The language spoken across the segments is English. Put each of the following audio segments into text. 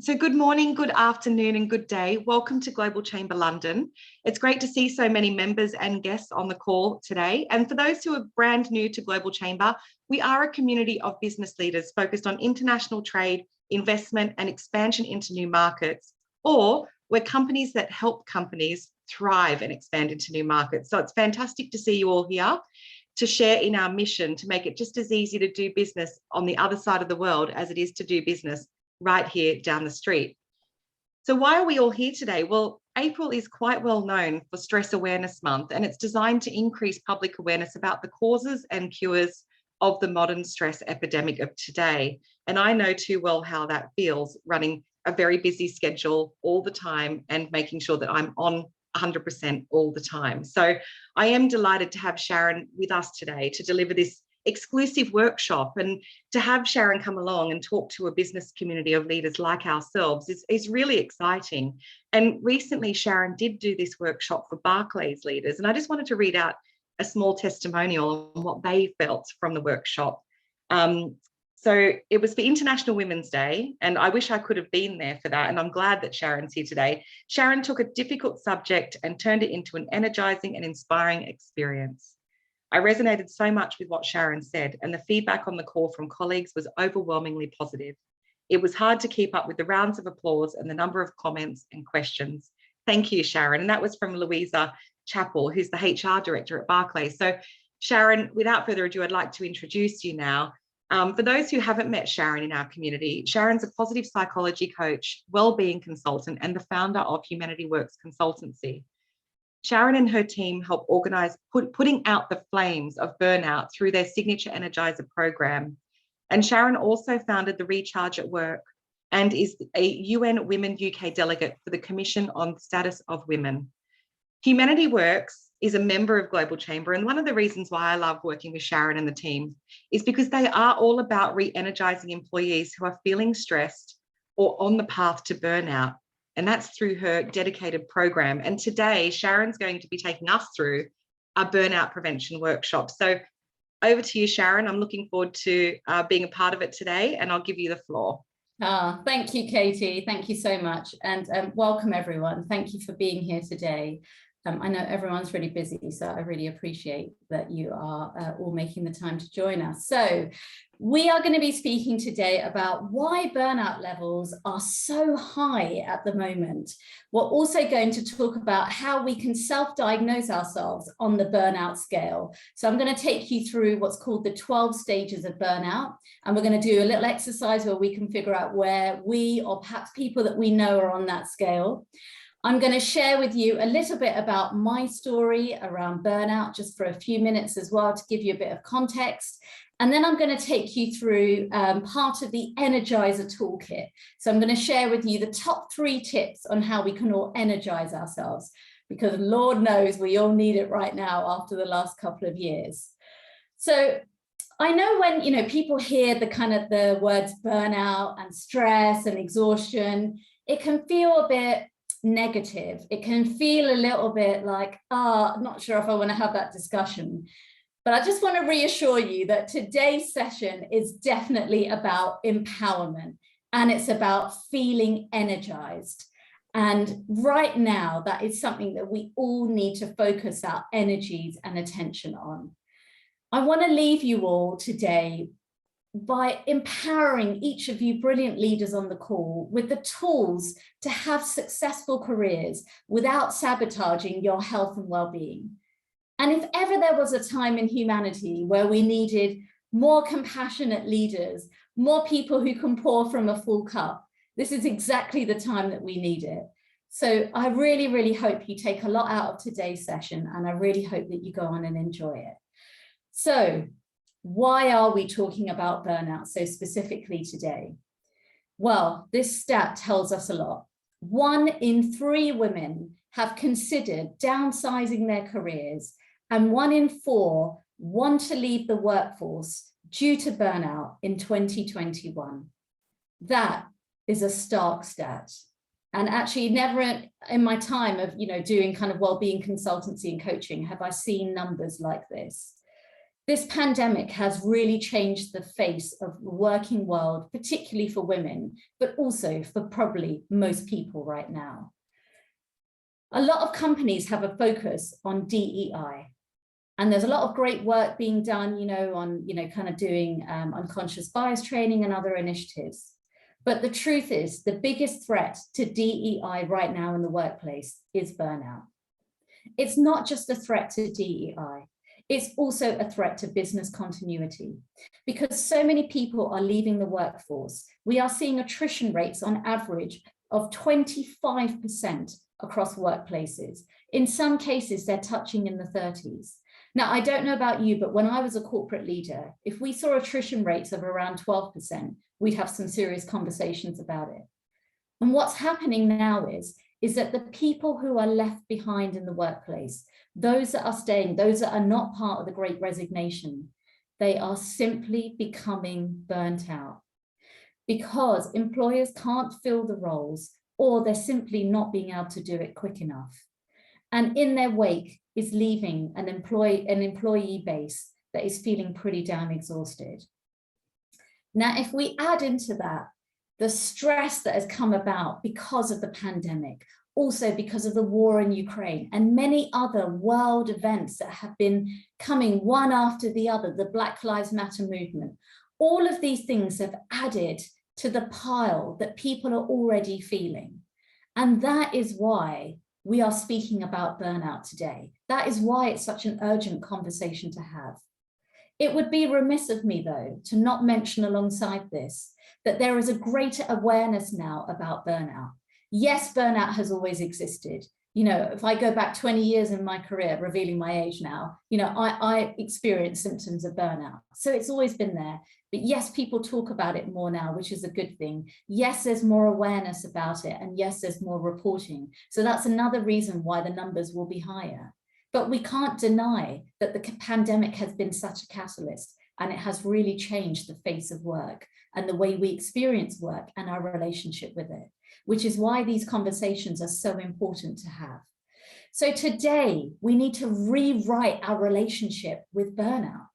So good morning, good afternoon and good day. Welcome to Global Chamber London. It's great to see so many members and guests on the call today. And for those who are brand new to Global Chamber, we are a community of business leaders focused on international trade, investment and expansion into new markets, or we're companies that help companies thrive and expand into new markets. So it's fantastic to see you all here to share in our mission to make it just as easy to do business on the other side of the world as it is to do business right here down the street. So why are we all here today? Well, April is quite well known for Stress Awareness Month, and it's designed to increase public awareness about the causes and cures of the modern stress epidemic of today. And I know too well how that feels, running a very busy schedule all the time and making sure that I'm on 100% all the time. So I am delighted to have Sharon with us today to deliver this exclusive workshop, and to have Sharon come along and talk to a business community of leaders like ourselves is really exciting. And recently Sharon did do this workshop for Barclays leaders, and I just wanted to read out a small testimonial on what they felt from the workshop. So it was for International Women's Day, and I wish I could have been there for that, and I'm glad that Sharon's here today. Sharon took a difficult subject and turned it into an energizing and inspiring experience. I resonated so much with what Sharon said, and the feedback on the call from colleagues was overwhelmingly positive. It was hard to keep up with the rounds of applause and the number of comments and questions. Thank you, Sharon. And that was from Louisa Chappell, who's the HR director at Barclays. So Sharon, without further ado, I'd like to introduce you now. For those who haven't met Sharon in our community, Sharon's a positive psychology coach, wellbeing consultant, and the founder of Humanity Works Consultancy. Sharon and her team help organise putting out the flames of burnout through their signature Energiser program. And Sharon also founded the Recharge at Work and is a UN Women UK delegate for the Commission on the Status of Women. Humanity Works is a member of Global Chamber, and one of the reasons why I love working with Sharon and the team is because they are all about re-energising employees who are feeling stressed or on the path to burnout. And that's through her dedicated program. And today, Sharon's going to be taking us through a burnout prevention workshop. So over to you, Sharon. I'm looking forward to being a part of it today, and I'll give you the floor. Thank you, Katie. Thank you so much. And welcome, everyone. Thank you for being here today. I know everyone's really busy, so I really appreciate that you are all making the time to join us. So we are going to be speaking today about why burnout levels are so high at the moment. We're also going to talk about how we can self-diagnose ourselves on the burnout scale. So I'm going to take you through what's called the 12 stages of burnout, and we're going to do a little exercise where we can figure out where we, or perhaps people that we know, are on that scale. I'm going to share with you a little bit about my story around burnout, just for a few minutes as well, to give you a bit of context. And then I'm going to take you through part of the Energizer toolkit. So I'm going to share with you the top 3 tips on how we can all energize ourselves, because Lord knows we all need it right now after the last couple of years. So I know when, people hear the words burnout and stress and exhaustion, it can feel a bit negative. It can feel a little bit like, I'm not sure if I want to have that discussion. But I just want to reassure you that today's session is definitely about empowerment, and it's about feeling energized. And right now, that is something that we all need to focus our energies and attention on. I want to leave you all today by empowering each of you brilliant leaders on the call with the tools to have successful careers without sabotaging your health and well-being. And if ever there was a time in humanity where we needed more compassionate leaders, more people who can pour from a full cup, this is exactly the time that we need it. So I really, really hope you take a lot out of today's session, and I really hope that you go on and enjoy it. So why are we talking about burnout so specifically today? Well, this stat tells us a lot. 1 in 3 women have considered downsizing their careers, and 1 in 4 want to leave the workforce due to burnout in 2021. That is a stark stat. And actually never in my time of doing kind of well-being consultancy and coaching have I seen numbers like this. This pandemic has really changed the face of the working world, particularly for women, but also for probably most people right now. A lot of companies have a focus on DEI, and there's a lot of great work being done, on, kind of doing unconscious bias training and other initiatives. But the truth is, the biggest threat to DEI right now in the workplace is burnout. It's not just a threat to DEI, it's also a threat to business continuity. Because so many people are leaving the workforce, we are seeing attrition rates on average of 25% across workplaces. In some cases, they're touching in the 30s. Now, I don't know about you, but when I was a corporate leader, if we saw attrition rates of around 12%, we'd have some serious conversations about it. And what's happening now is that the people who are left behind in the workplace, those that are staying, those that are not part of the Great Resignation, they are simply becoming burnt out because employers can't fill the roles, or they're simply not being able to do it quick enough. And in their wake is leaving an employee base that is feeling pretty damn exhausted. Now, if we add into that the stress that has come about because of the pandemic, also because of the war in Ukraine and many other world events that have been coming one after the other, the Black Lives Matter movement, all of these things have added to the pile that people are already feeling. And that is why we are speaking about burnout today. That is why it's such an urgent conversation to have. It would be remiss of me, though, to not mention alongside this, that there is a greater awareness now about burnout. Yes, burnout has always existed. If I go back 20 years in my career, revealing my age now, I experienced symptoms of burnout. So it's always been there. But yes, people talk about it more now, which is a good thing. Yes, there's more awareness about it. And yes, there's more reporting. So that's another reason why the numbers will be higher. But we can't deny that the pandemic has been such a catalyst, and it has really changed the face of work and the way we experience work and our relationship with it, which is why these conversations are so important to have. So today, we need to rewrite our relationship with burnout.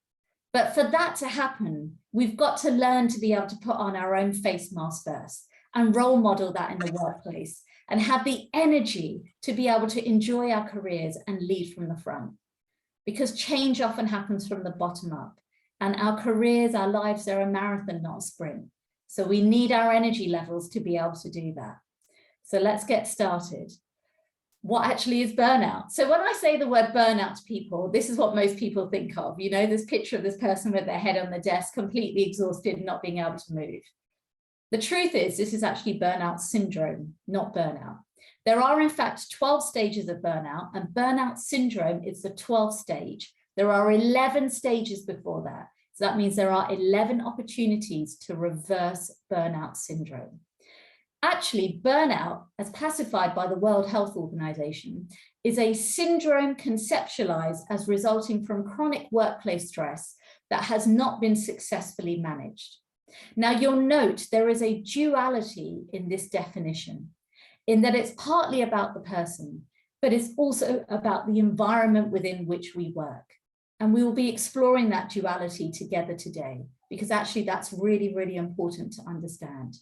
But for that to happen, we've got to learn to be able to put on our own face mask first and role model that in the workplace, and have the energy to be able to enjoy our careers and lead from the front. Because change often happens from the bottom up, and our careers, our lives are a marathon, not a sprint. So we need our energy levels to be able to do that. So let's get started. What actually is burnout? So when I say the word burnout to people, this is what most people think of. This picture of this person with their head on the desk, completely exhausted, not being able to move. The truth is, this is actually burnout syndrome, not burnout. There are, in fact, 12 stages of burnout, and burnout syndrome is the 12th stage. There are 11 stages before that. So that means there are 11 opportunities to reverse burnout syndrome. Actually, burnout, as classified by the World Health Organization, is a syndrome conceptualized as resulting from chronic workplace stress that has not been successfully managed. Now, you'll note there is a duality in this definition, in that it's partly about the person, but it's also about the environment within which we work. And we will be exploring that duality together today, because actually that's really, really important to understand.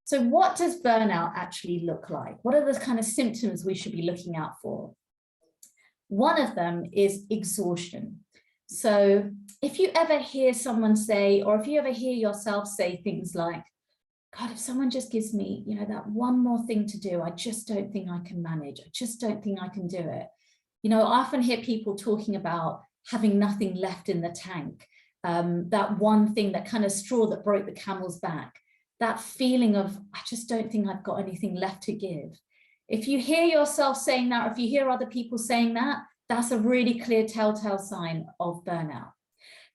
So what does burnout actually look like? What are the kind of symptoms we should be looking out for? One of them is exhaustion. So if you ever hear someone say, or if you ever hear yourself say things like, God, if someone just gives me, that one more thing to do, I just don't think I can manage. I just don't think I can do it. I often hear people talking about having nothing left in the tank, that one thing, that kind of straw that broke the camel's back, that feeling of, I just don't think I've got anything left to give. If you hear yourself saying that, or if you hear other people saying that, that's a really clear telltale sign of burnout.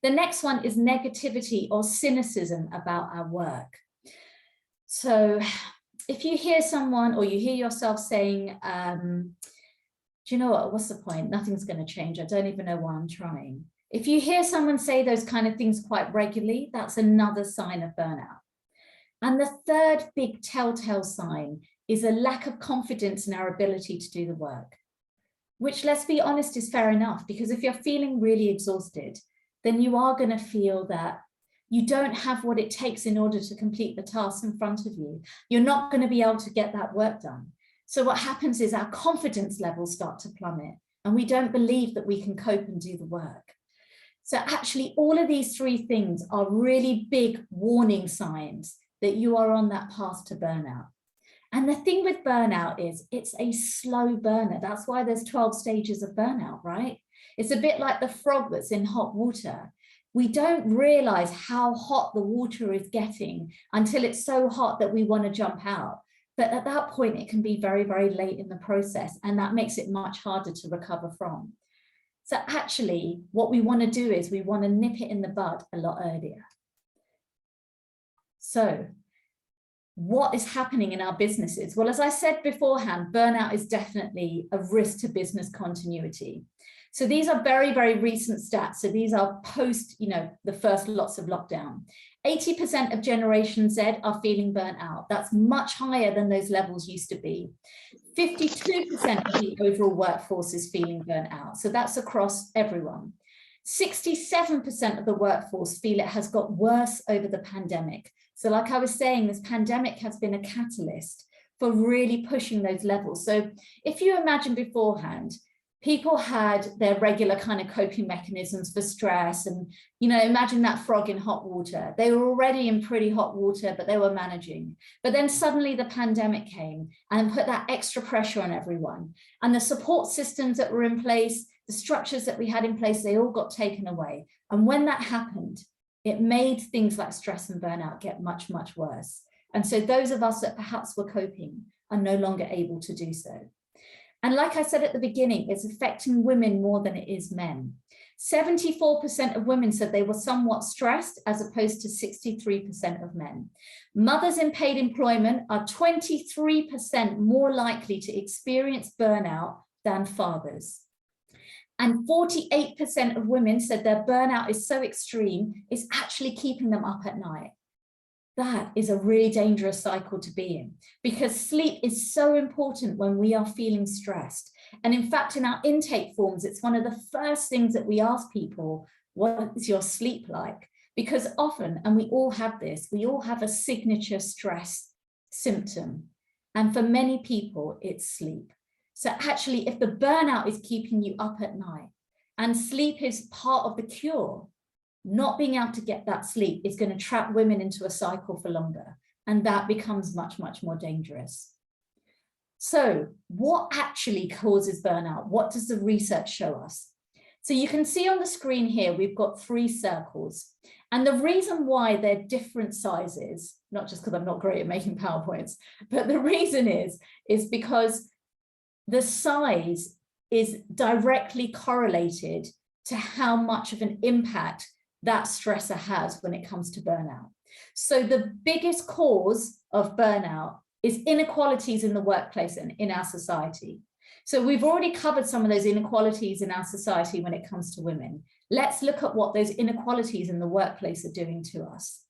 The next one is negativity or cynicism about our work. So if you hear someone, or you hear yourself saying, do you know what, what's the point? Nothing's going to change. I don't even know why I'm trying. If you hear someone say those kind of things quite regularly, that's another sign of burnout. And the third big telltale sign is a lack of confidence in our ability to do the work, which, let's be honest, is fair enough, because if you're feeling really exhausted, then you are going to feel that you don't have what it takes in order to complete the tasks in front of you. You're not going to be able to get that work done. So what happens is our confidence levels start to plummet, and we don't believe that we can cope and do the work. So actually, all of these three things are really big warning signs that you are on that path to burnout. And the thing with burnout is it's a slow burner. That's why there's 12 stages of burnout, right? It's a bit like the frog that's in hot water. We don't realize how hot the water is getting until it's so hot that we want to jump out. But at that point, it can be very, very late in the process, and that makes it much harder to recover from. So actually, what we want to do is we want to nip it in the bud a lot earlier. So what is happening in our businesses? Well, as I said beforehand, burnout is definitely a risk to business continuity. So these are very, very recent stats. So these are post, the first lots of lockdown. 80% of Generation Z are feeling burnt out. That's much higher than those levels used to be. 52% of the overall workforce is feeling burnt out. So that's across everyone. 67% of the workforce feel it has got worse over the pandemic. So like I was saying, this pandemic has been a catalyst for really pushing those levels. So if you imagine beforehand, people had their regular kind of coping mechanisms for stress, and, imagine that frog in hot water. They were already in pretty hot water, but they were managing. But then suddenly the pandemic came and put that extra pressure on everyone. And the support systems that were in place, the structures that we had in place, they all got taken away. And when that happened, it made things like stress and burnout get much, much worse. And so those of us that perhaps were coping are no longer able to do so. And like I said at the beginning, it's affecting women more than it is men. 74% of women said they were somewhat stressed, as opposed to 63% of men. Mothers in paid employment are 23% more likely to experience burnout than fathers. And 48% of women said their burnout is so extreme, it's actually keeping them up at night. That is a really dangerous cycle to be in, because sleep is so important when we are feeling stressed. And in fact, in our intake forms, it's one of the first things that we ask people, what is your sleep like? Because often, and we all have this, we all have a signature stress symptom. And for many people, it's sleep. So actually, if the burnout is keeping you up at night, and sleep is part of the cure, not being able to get that sleep is going to trap women into a cycle for longer. And that becomes much, much more dangerous. So what actually causes burnout? What does the research show us? So you can see on the screen here, we've got 3 circles. And the reason why they're different sizes, not just because I'm not great at making PowerPoints, but the reason is because the size is directly correlated to how much of an impact that stressor has when it comes to burnout. So the biggest cause of burnout is inequalities in the workplace and in our society. So we've already covered some of those inequalities in our society when it comes to women. Let's look at what those inequalities in the workplace are doing to us.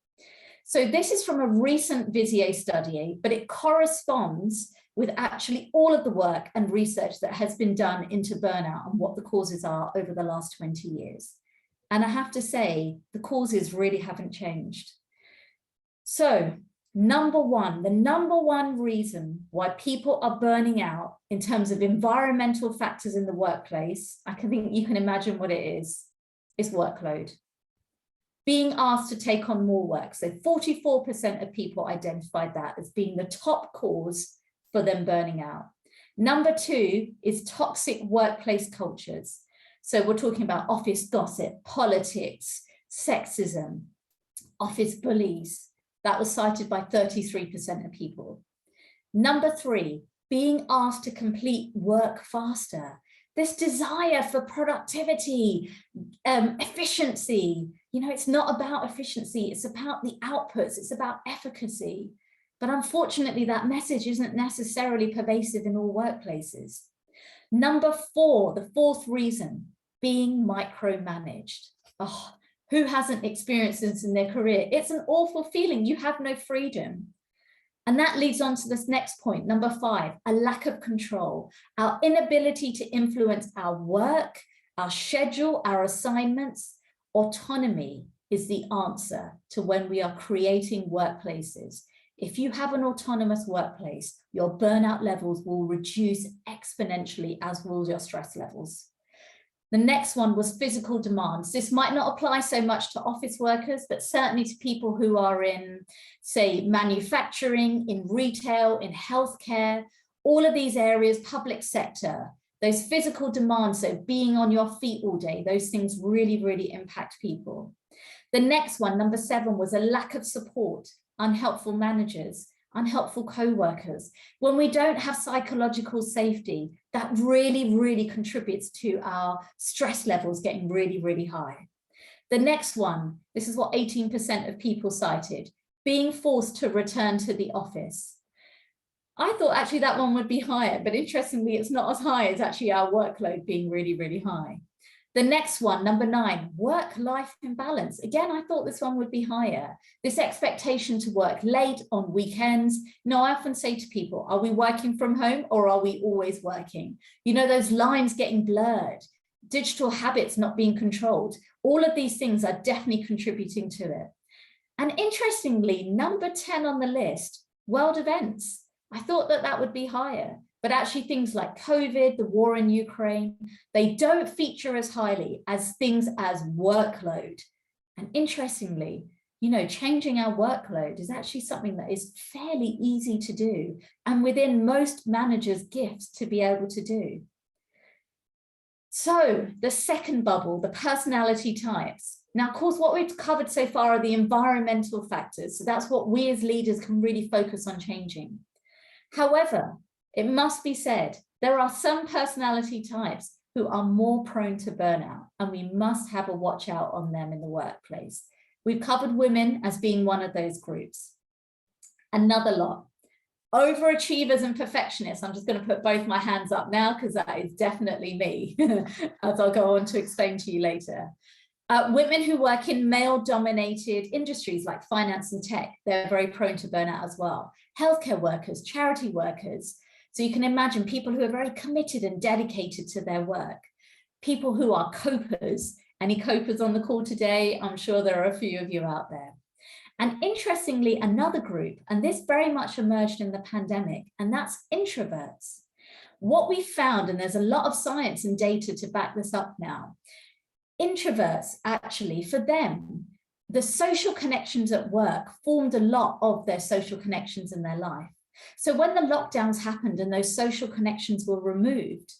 So this is from a recent Visier study, but it corresponds with actually all of the work and research that has been done into burnout and what the causes are over the last 20 years. And I have to say, the causes really haven't changed. So the number one reason why people are burning out in terms of environmental factors in the workplace, I think you can imagine what it is workload. Being asked to take on more work. So 44% of people identified that as being the top cause for them burning out. Number 2 is toxic workplace cultures. So we're talking about office gossip, politics, sexism, office bullies. That was cited by 33% of people. Number 3, being asked to complete work faster. This desire for productivity, efficiency. It's not about efficiency, it's about the outputs, it's about efficacy. But unfortunately, that message isn't necessarily pervasive in all workplaces. Number 4, the 4th reason, being micromanaged. Oh, who hasn't experienced this in their career? It's an awful feeling. You have no freedom. And that leads on to this next point, number 5, a lack of control, our inability to influence our work, our schedule, our assignments. autonomy is the answer to when we are creating workplaces. If you have an autonomous workplace, your burnout levels will reduce exponentially, as will your stress levels. The next one was physical demands. This might not apply so much to office workers, but certainly to people who are in, say, manufacturing, in retail, in healthcare, all of these areas, public sector, those physical demands, so being on your feet all day, those things really, really impact people. The next one, number 7, was a lack of support, unhelpful managers, unhelpful co-workers. When we don't have psychological safety, that really, really contributes to our stress levels getting really, really high. The next one, this is what 18% of people cited, being forced to return to the office. I thought actually that one would be higher, but interestingly, it's not as high as actually our workload being really, really high. The next one, number 9, work-life imbalance. Again, I thought this one would be higher. This expectation to work late on weekends. I often say to people, are we working from home or are we always working? You know, those lines getting blurred, digital habits not being controlled. All of these things are definitely contributing to it. And interestingly, number 10 on the list, world events. I thought that that would be higher. But actually things like COVID, the war in Ukraine, they don't feature as highly as things as workload. And interestingly, you know, changing our workload is actually something that is fairly easy to do and within most managers' gifts to be able to do. So the second bubble, the personality types. Now, of course, what we've covered so far are the environmental factors. So that's what we as leaders can really focus on changing. However, it must be said, there are some personality types who are more prone to burnout, and we must have a watch out on them in the workplace. We've covered women as being one of those groups. Another lot, overachievers and perfectionists. I'm just going to put both my hands up now because that is definitely me, as I'll go on to explain to you later. Women who work in male-dominated industries like finance and tech, they're very prone to burnout as well. Healthcare workers, charity workers. So you can imagine people who are very committed and dedicated to their work. People who are copers. Any copers on the call today? I'm sure there are a few of you out there. And interestingly, another group, and this very much emerged in the pandemic, and that's introverts. What we found, and there's a lot of science and data to back this up now, introverts actually, for them, the social connections at work formed a lot of their social connections in their life. So when the lockdowns happened and those social connections were removed,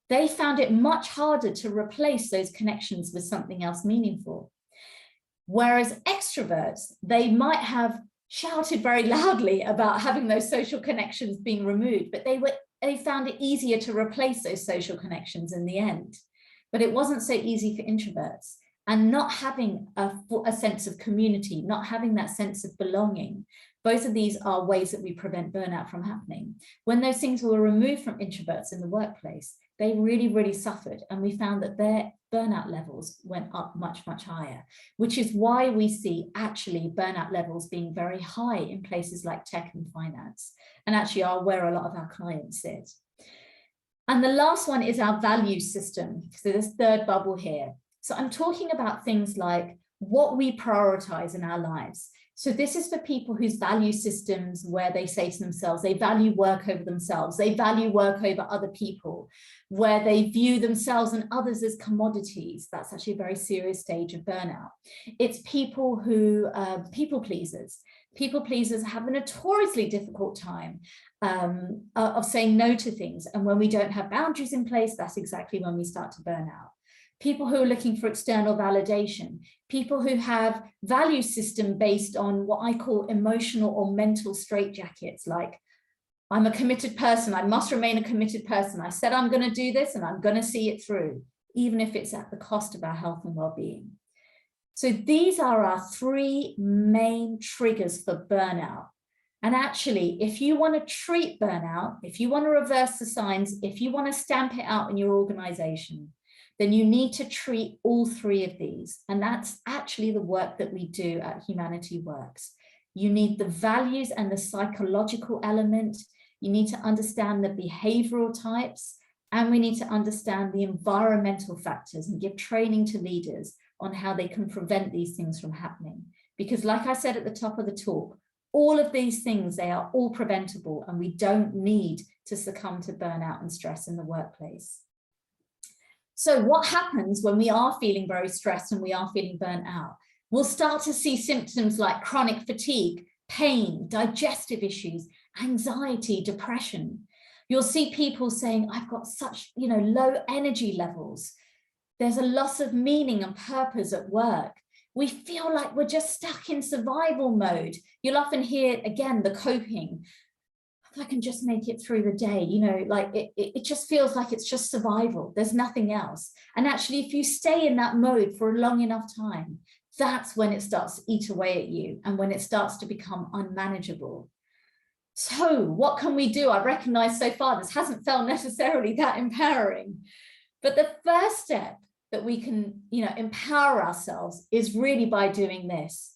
they found it much harder to replace those connections with something else meaningful. Whereas extroverts, they might have shouted very loudly about having those social connections being removed, but they found it easier to replace those social connections in the end. But it wasn't so easy for introverts. And not having a sense of community, not having that sense of belonging, both of these are ways that we prevent burnout from happening. When those things were removed from introverts in the workplace, they really, really suffered. And we found that their burnout levels went up much, much higher, which is why we see actually burnout levels being very high in places like tech and finance, and actually are where a lot of our clients sit. And the last one is our value system. So this third bubble here. So I'm talking about things like what we prioritize in our lives. So this is for people whose value systems, where they say to themselves, they value work over themselves, they value work over other people, where they view themselves and others as commodities. That's actually a very serious stage of burnout. It's people who, people pleasers. People pleasers have a notoriously difficult time of saying no to things. And when we don't have boundaries in place, that's exactly when we start to burn out. People who are looking for external validation, people who have value system based on what I call emotional or mental straitjackets, like I'm a committed person, I must remain a committed person. I said I'm going to do this and I'm going to see it through, even if it's at the cost of our health and well-being. So these are our 3 main triggers for burnout. And actually, if you want to treat burnout, if you want to reverse the signs, if you want to stamp it out in your organization, then you need to treat all 3 of these. And that's actually the work that we do at Humanity Works. You need the values and the psychological element. You need to understand the behavioral types, and we need to understand the environmental factors and give training to leaders on how they can prevent these things from happening. Because like I said at the top of the talk, all of these things, they are all preventable, and we don't need to succumb to burnout and stress in the workplace. So what happens when we are feeling very stressed and we are feeling burnt out? We'll start to see symptoms like chronic fatigue, pain, digestive issues, anxiety, depression. You'll see people saying, I've got such, low energy levels. There's a loss of meaning and purpose at work. We feel like we're just stuck in survival mode. You'll often hear, again, the coping. If I can just make it through the day, like it just feels like it's just survival. There's nothing else. And actually, if you stay in that mode for a long enough time, that's when it starts to eat away at you and when it starts to become unmanageable. So what can we do? I recognize so far this hasn't felt necessarily that empowering. But the first step that we can, empower ourselves is really by doing this.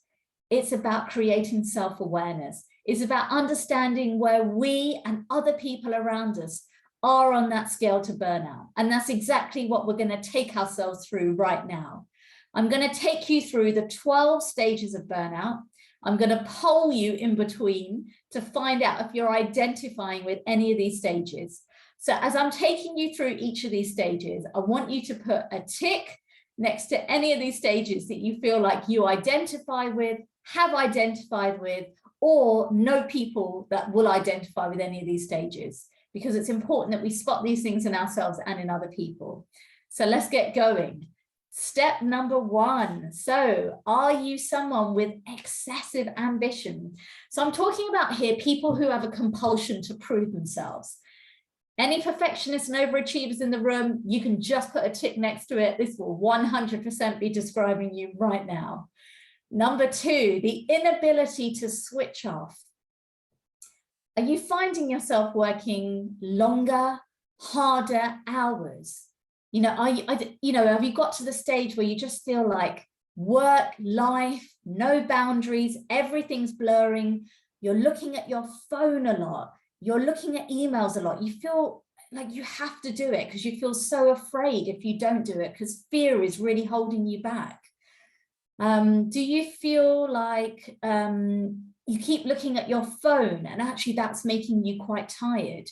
It's about creating self-awareness. It's about understanding where we and other people around us are on that scale to burnout. And that's exactly what we're going to take ourselves through right now. I'm going to take you through the 12 stages of burnout. I'm going to poll you in between to find out if you're identifying with any of these stages. So as I'm taking you through each of these stages, I want you to put a tick next to any of these stages that you feel like you identify with, have identified with, or know people that will identify with any of these stages, because it's important that we spot these things in ourselves and in other people. So let's get going. Step number 1. So are you someone with excessive ambition? So I'm talking about here people who have a compulsion to prove themselves. Any perfectionists and overachievers in the room, you can just put a tick next to it. This will 100% be describing you right now. Number 2, the inability to switch off. Are you finding yourself working longer, harder hours? Have you got to the stage where you just feel like work, life, no boundaries, everything's blurring, you're looking at your phone a lot, you're looking at emails a lot, you feel like you have to do it because you feel so afraid if you don't do it because fear is really holding you back? Do you feel like you keep looking at your phone and actually that's making you quite tired?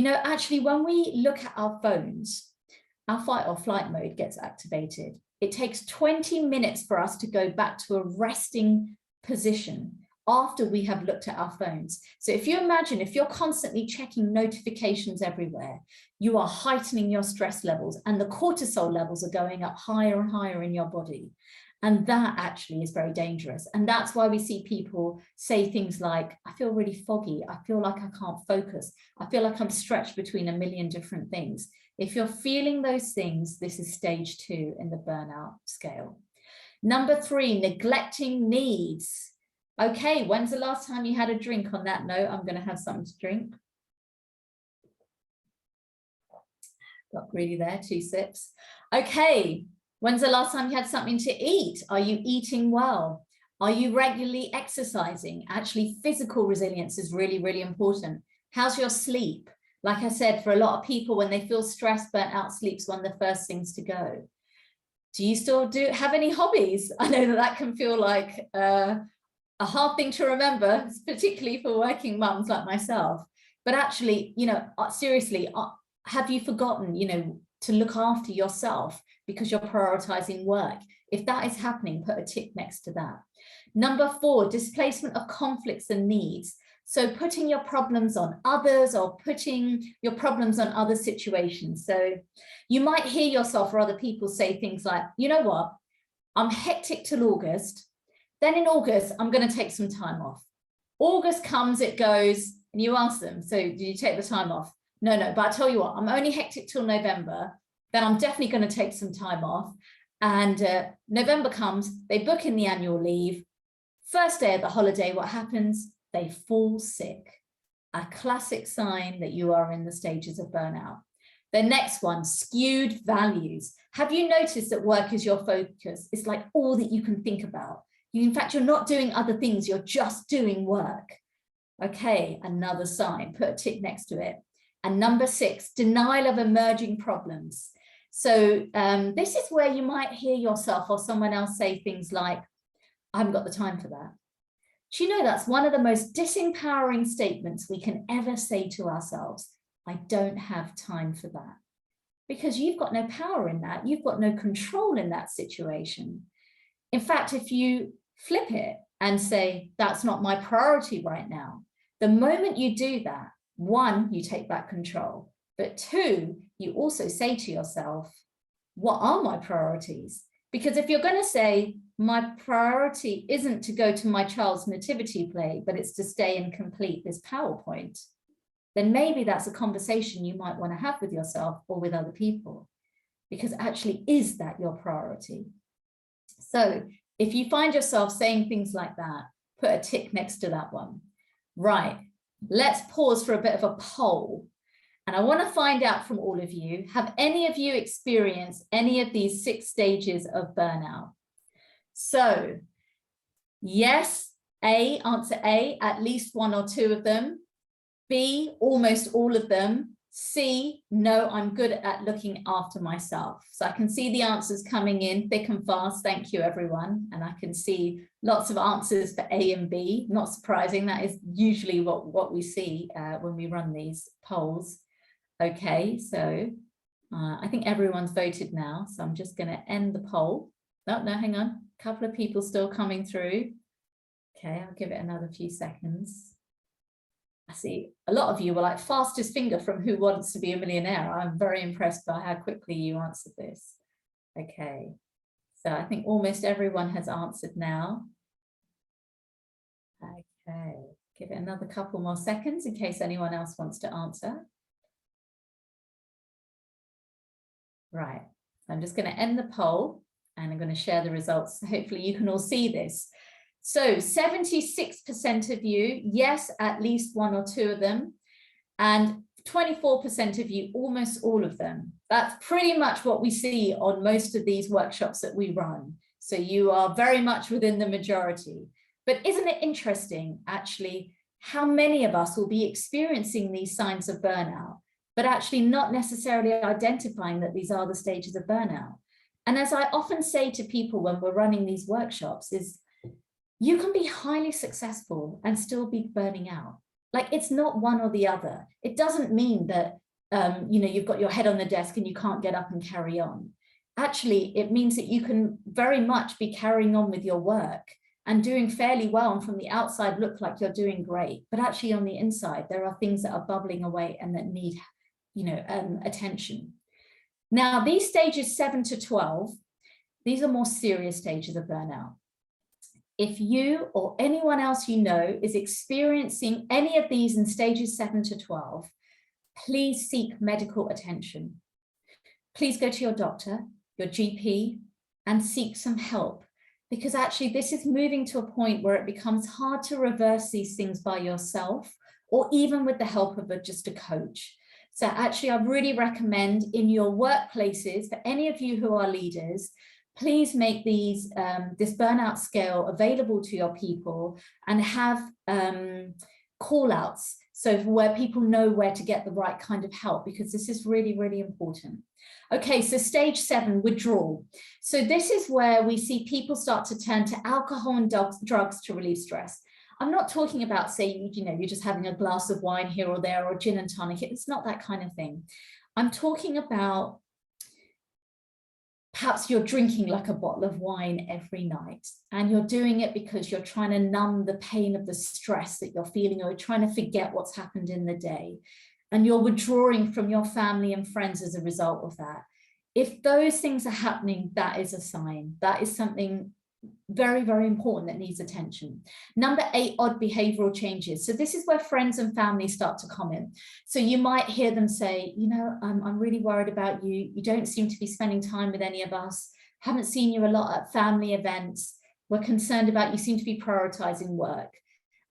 Actually, when we look at our phones, our fight or flight mode gets activated. It takes 20 minutes for us to go back to a resting position after we have looked at our phones. So if you imagine, if you're constantly checking notifications everywhere, you are heightening your stress levels and the cortisol levels are going up higher and higher in your body. And that actually is very dangerous. And that's why we see people say things like, I feel really foggy. I feel like I can't focus. I feel like I'm stretched between a million different things. If you're feeling those things, this is stage 2 in the burnout scale. Number 3, neglecting needs. Okay, when's the last time you had a drink? On that note, I'm going to have something to drink. Got greedy there, 2 sips. Okay, when's the last time you had something to eat? Are you eating well? Are you regularly exercising? Actually, physical resilience is really, really important. How's your sleep? Like I said, for a lot of people, when they feel stressed, burnt out, sleep's one of the first things to go. Do you still have any hobbies? I know that can feel like a hard thing to remember, particularly for working mums like myself. But actually, seriously, have you forgotten, to look after yourself because you're prioritizing work? If that is happening, put a tick next to that. Number 4, displacement of conflicts and needs. So putting your problems on others or putting your problems on other situations. So you might hear yourself or other people say things like, you know what, I'm hectic till August. Then in August, I'm going to take some time off. August comes, it goes, and you ask them, so did you take the time off? No, but I tell you what, I'm only hectic till November. Then I'm definitely going to take some time off. And November comes, they book in the annual leave. First day of the holiday, what happens? They fall sick. A classic sign that you are in the stages of burnout. The next one, skewed values. Have you noticed that work is your focus? It's like all that you can think about. In fact, you're not doing other things, you're just doing work. Okay, another sign, put a tick next to it. And number 6, denial of emerging problems. So this is where you might hear yourself or someone else say things like, I haven't got the time for that. Do you know that's one of the most disempowering statements we can ever say to ourselves? I don't have time for that. Because you've got no power in that. You've got no control in that situation. In fact, if you flip it and say, that's not my priority right now, the moment you do that, one, you take back control, but two, you also say to yourself, what are my priorities? Because if you're going to say, my priority isn't to go to my child's nativity play, but it's to stay and complete this PowerPoint, then maybe that's a conversation you might want to have with yourself or with other people, because actually, is that your priority? So if you find yourself saying things like that, put a tick next to that one. Right, let's pause for a bit of a poll. And I want to find out from all of you, have any of you experienced any of these 6 stages of burnout? So yes, A, answer A, at least 1 or 2 of them. B, almost all of them. C, no, I'm good at looking after myself. So I can see the answers coming in thick and fast. Thank you, everyone. And I can see lots of answers for A and B. Not surprising. That is usually what we see when we run these polls. Okay, so I think everyone's voted now. So I'm just going to end the poll. No, hang on. A couple of people still coming through. Okay, I'll give it another few seconds. I see a lot of you were like fastest finger from Who Wants to Be a Millionaire. I'm very impressed by how quickly you answered this. Okay, so I think almost everyone has answered now. Okay, give it another couple more seconds in case anyone else wants to answer. Right, I'm just going to end the poll and I'm going to share the results. So hopefully you can all see this. So 76% of you, yes, at least 1 or 2 of them, and 24% of you, almost all of them. That's pretty much what we see on most of these workshops that we run. So you are very much within the majority. But isn't it interesting, actually, how many of us will be experiencing these signs of burnout, but actually not necessarily identifying that these are the stages of burnout? And as I often say to people when we're running these workshops is, you can be highly successful and still be burning out. Like, it's not one or the other. It doesn't mean that, you've got your head on the desk and you can't get up and carry on. Actually, it means that you can very much be carrying on with your work and doing fairly well, and from the outside look like you're doing great. But actually on the inside, there are things that are bubbling away and that need, attention. Now, these stages 7 to 12, these are more serious stages of burnout. If you or anyone else you know is experiencing any of these in stages 7 to 12, please seek medical attention. Please go to your doctor, your GP, and seek some help, because actually this is moving to a point where it becomes hard to reverse these things by yourself or even with the help of just a coach. So actually, I really recommend in your workplaces, for any of you who are leaders, please make these this burnout scale available to your people and have call outs, so where people know where to get the right kind of help, because this is really, really important. Okay, so stage 7, withdrawal. So this is where we see people start to turn to alcohol and drugs to relieve stress. I'm not talking about, say, you're just having a glass of wine here or there, or gin and tonic. It's not that kind of thing. I'm talking about perhaps you're drinking like a bottle of wine every night, and you're doing it because you're trying to numb the pain of the stress that you're feeling, or you're trying to forget what's happened in the day, and you're withdrawing from your family and friends as a result of that. If those things are happening, that is a sign. That is something very, very important that needs attention. Number 8, odd behavioral changes. So this is where friends and family start to comment. So you might hear them say, I'm really worried about you. You don't seem to be spending time with any of us. Haven't seen you a lot at family events. We're concerned about you seem to be prioritizing work.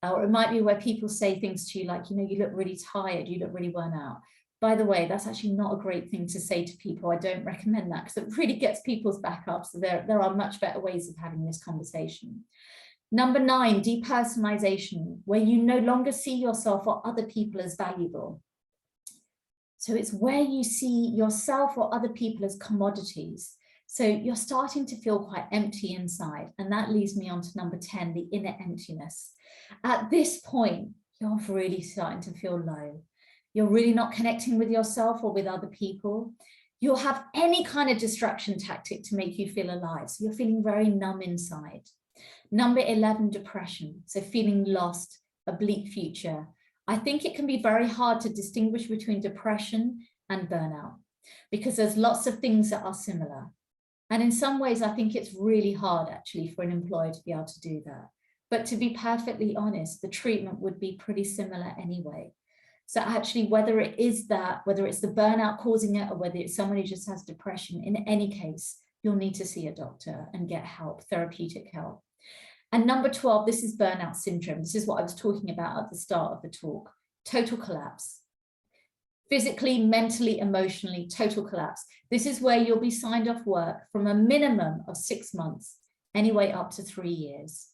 Or it might be where people say things to you like, you look really tired. You look really worn out. By the way, that's actually not a great thing to say to people. I don't recommend that, because it really gets people's back up. So there are much better ways of having this conversation. Number 9, depersonalization, where you no longer see yourself or other people as valuable. So it's where you see yourself or other people as commodities. So you're starting to feel quite empty inside. And that leads me on to number 10, the inner emptiness. At this point, you're really starting to feel low. You're really not connecting with yourself or with other people. You'll have any kind of distraction tactic to make you feel alive. So you're feeling very numb inside. Number 11, depression. So feeling lost, a bleak future. I think it can be very hard to distinguish between depression and burnout because there's lots of things that are similar. And in some ways, I think it's really hard actually for an employer to be able to do that. But to be perfectly honest, the treatment would be pretty similar anyway. So actually, whether it is that, whether it's the burnout causing it, or whether it's someone who just has depression, in any case, you'll need to see a doctor and get help, therapeutic help. And number 12, this is burnout syndrome. This is what I was talking about at the start of the talk. Total collapse. Physically, mentally, emotionally, total collapse. This is where you'll be signed off work from a minimum of 6 months, anyway up to 3 years.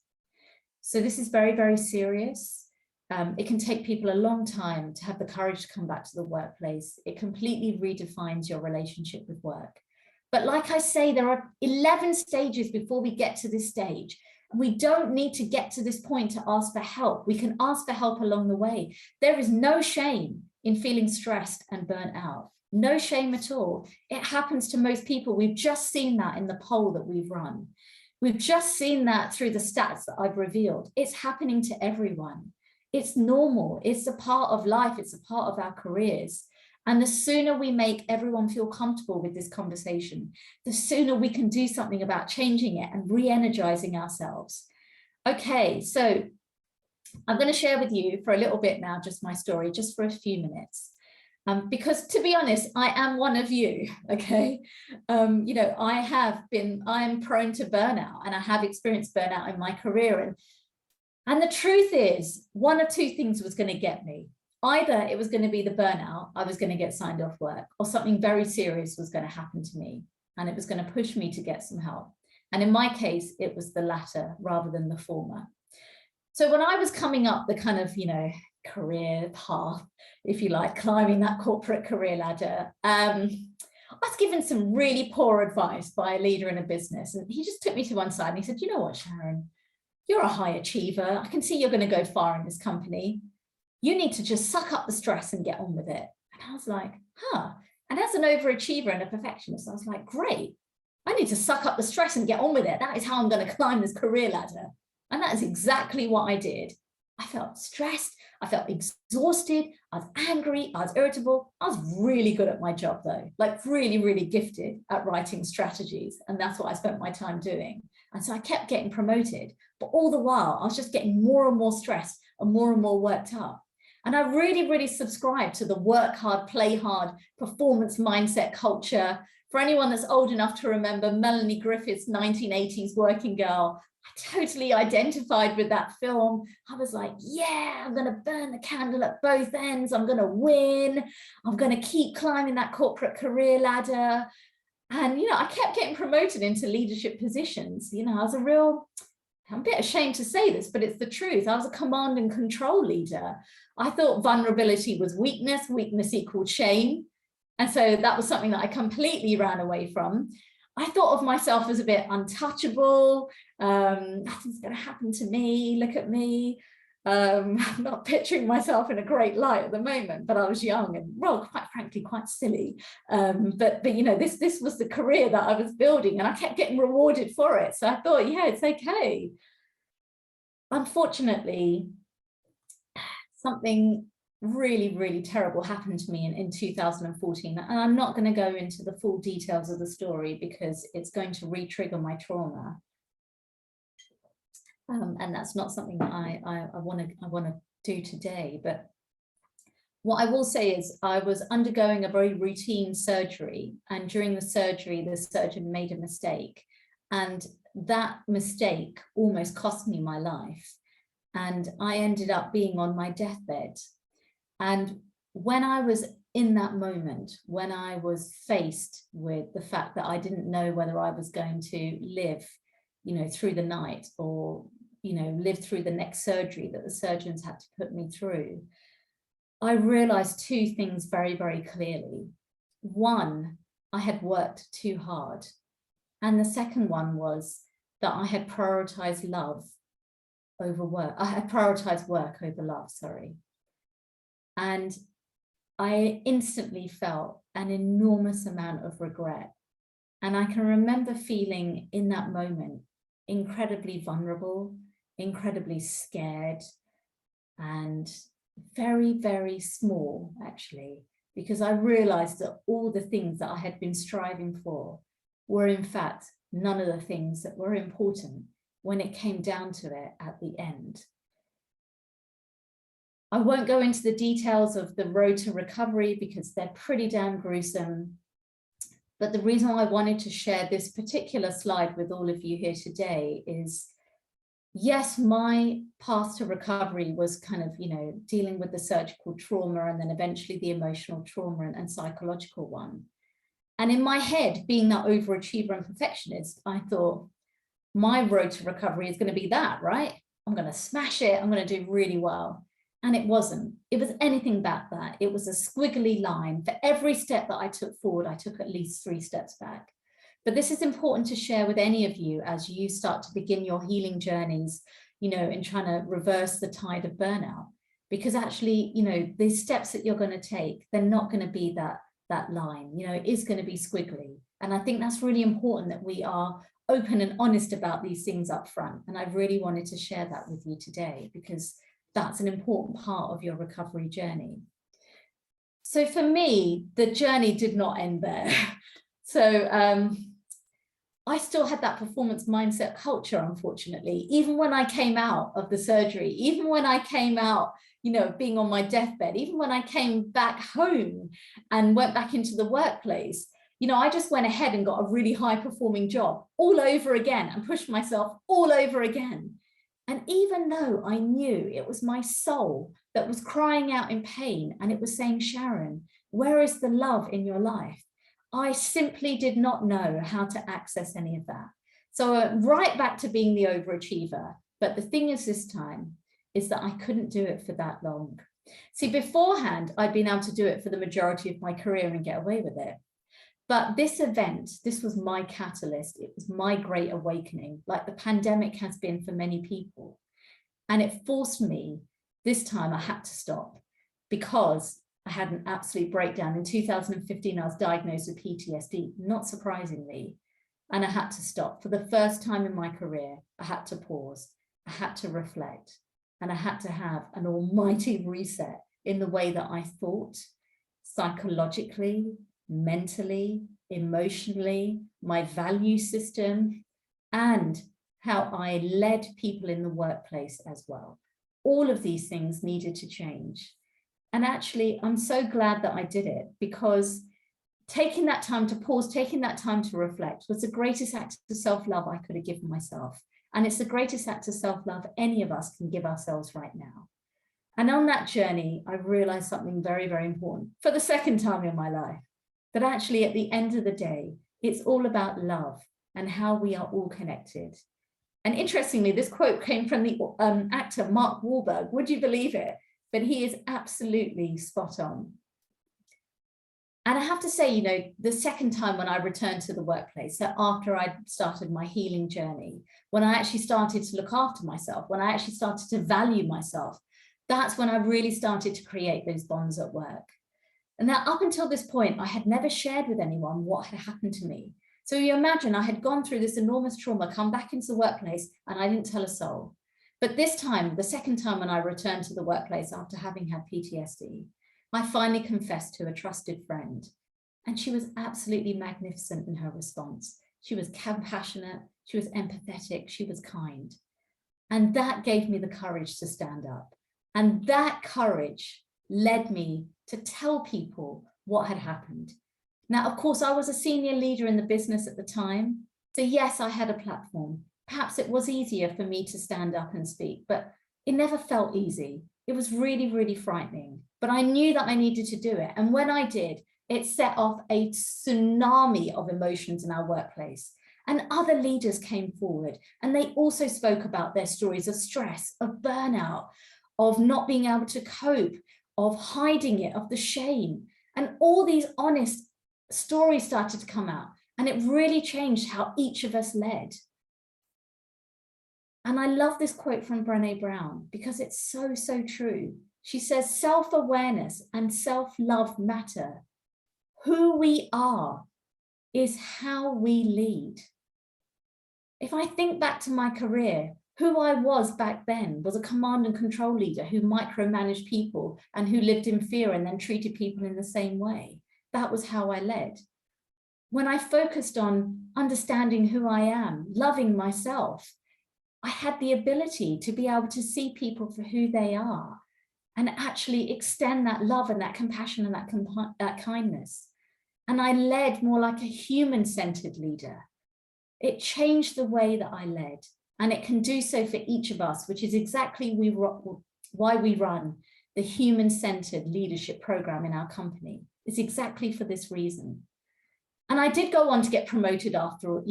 So this is very, very serious. It can take people a long time to have the courage to come back to the workplace. It completely redefines your relationship with work. But like I say, there are 11 stages before we get to this stage. We don't need to get to this point to ask for help. We can ask for help along the way. There is no shame in feeling stressed and burnt out. No shame at all. It happens to most people. We've just seen that in the poll that we've run. We've just seen that through the stats that I've revealed. It's happening to everyone. It's normal. It's a part of life. It's a part of our careers. And the sooner we make everyone feel comfortable with this conversation, the sooner we can do something about changing it and re-energizing ourselves. Okay, so I'm going to share with you for a little bit now, just my story, just for a few minutes. Because to be honest, I am one of you, okay? You know, I am prone to burnout, and I have experienced burnout in my career. And the truth is, one of two things was going to get me. Either it was going to be the burnout, I was going to get signed off work, or something very serious was going to happen to me, and it was going to push me to get some help. And in my case, it was the latter rather than the former. So when I was coming up the kind of, you know, career path, if you like, climbing that corporate career ladder, I was given some really poor advice by a leader in a business. And he just took me to one side and he said, you know what, Sharon, you're a high achiever. I can see you're going to go far in this company. You need to just suck up the stress and get on with it. And I was like, huh. And as an overachiever and a perfectionist, I was like, great. I need to suck up the stress and get on with it. That is how I'm going to climb this career ladder. And that is exactly what I did. I felt stressed. I felt exhausted. I was angry. I was irritable. I was really good at my job though, like really, really gifted at writing strategies. And that's what I spent my time doing. And so I kept getting promoted, but all the while I was just getting more and more stressed and more worked up. And I really, really subscribe to the work hard, play hard, performance mindset culture. For anyone that's old enough to remember Melanie Griffith's 1980s Working Girl, I totally identified with that film. I was like, yeah, I'm going to burn the candle at both ends. I'm going to win. I'm going to keep climbing that corporate career ladder. And, you know, I kept getting promoted into leadership positions. You know, I'm a bit ashamed to say this, but it's the truth. I was a command and control leader. I thought vulnerability was weakness, weakness equaled shame. And so that was something that I completely ran away from. I thought of myself as a bit untouchable. Nothing's going to happen to me. Look at me. I'm not picturing myself in a great light at the moment, but I was young and, well, quite frankly, quite silly. But you know, this was the career that I was building, and I kept getting rewarded for it. So I thought, yeah, it's okay. Unfortunately, something really, really terrible happened to me in 2014. And I'm not going to go into the full details of the story because it's going to re-trigger my trauma. And that's not something that I want to do today. But what I will say is I was undergoing a very routine surgery, and during the surgery, the surgeon made a mistake, and that mistake almost cost me my life. And I ended up being on my deathbed. And when I was in that moment, when I was faced with the fact that I didn't know whether I was going to live, you know, through the night, or, you know, live through the next surgery that the surgeons had to put me through, I realized two things very, very clearly. One, I had worked too hard. And the second one was that I had prioritized love over work. I had prioritized work over love, sorry. And I instantly felt an enormous amount of regret. And I can remember feeling in that moment incredibly vulnerable, incredibly scared, and very, very small, actually, because I realized that all the things that I had been striving for were in fact none of the things that were important when it came down to it at the end. I won't go into the details of the road to recovery because they're pretty damn gruesome. But the reason I wanted to share this particular slide with all of you here today is, yes, my path to recovery was kind of, dealing with the surgical trauma and then eventually the emotional trauma and psychological one. And in my head, being that overachiever and perfectionist, I thought my road to recovery is going to be that, right? I'm going to smash it. I'm going to do really well. And it wasn't. It was anything but that. It was a squiggly line. For every step that I took forward, I took at least 3 steps back. But this is important to share with any of you as you start to begin your healing journeys, in trying to reverse the tide of burnout. Because actually, the steps that you're going to take, they're not going to be that line. It is going to be squiggly. And I think that's really important that we are open and honest about these things up front. And I really wanted to share that with you today because that's an important part of your recovery journey. So for me, the journey did not end there. So I still had that performance mindset culture, unfortunately, even when I came out of the surgery, even when I came out, being on my deathbed, even when I came back home and went back into the workplace, I just went ahead and got a really high performing job all over again and pushed myself all over again. And even though I knew it was my soul that was crying out in pain and it was saying, Sharon, where is the love in your life? I simply did not know how to access any of that. So right back to being the overachiever. But the thing is this time is that I couldn't do it for that long. See, beforehand, I'd been able to do it for the majority of my career and get away with it. But this event, this was my catalyst. It was my great awakening, like the pandemic has been for many people. And it forced me, this time I had to stop because I had an absolute breakdown. In 2015, I was diagnosed with PTSD, not surprisingly. And I had to stop. For the first time in my career, I had to pause. I had to reflect. And I had to have an almighty reset in the way that I thought, psychologically, mentally, emotionally, my value system, and how I led people in the workplace as well. All of these things needed to change. And actually, I'm so glad that I did it because taking that time to pause, taking that time to reflect was the greatest act of self-love I could have given myself. And it's the greatest act of self-love any of us can give ourselves right now. And on that journey, I realized something very, very important for the second time in my life. But actually, at the end of the day, it's all about love and how we are all connected. And interestingly, this quote came from the actor Mark Wahlberg. Would you believe it? But he is absolutely spot on. And I have to say, the second time when I returned to the workplace, so after I started my healing journey, when I actually started to look after myself, when I actually started to value myself, that's when I really started to create those bonds at work. And now up until this point, I had never shared with anyone what had happened to me. So you imagine I had gone through this enormous trauma, come back into the workplace, and I didn't tell a soul. But this time, the second time when I returned to the workplace after having had PTSD, I finally confessed to a trusted friend. And she was absolutely magnificent in her response. She was compassionate, she was empathetic, she was kind. And that gave me the courage to stand up. And that courage led me to tell people what had happened. Now, of course, I was a senior leader in the business at the time. So yes, I had a platform. Perhaps it was easier for me to stand up and speak, but it never felt easy. It was really, really frightening, but I knew that I needed to do it. And when I did, it set off a tsunami of emotions in our workplace. And other leaders came forward and they also spoke about their stories of stress, of burnout, of not being able to cope, of hiding it, of the shame. And all these honest stories started to come out. And it really changed how each of us led. And I love this quote from Brené Brown because it's so, so true. She says, self-awareness and self-love matter. Who we are is how we lead. If I think back to my career, who I was back then was a command and control leader who micromanaged people and who lived in fear and then treated people in the same way. That was how I led. When I focused on understanding who I am, loving myself, I had the ability to be able to see people for who they are and actually extend that love and that compassion and that kindness. And I led more like a human-centered leader. It changed the way that I led, and it can do so for each of us, which is exactly why we run the human-centered leadership program in our company. It's exactly for this reason. And I did go on to get promoted after,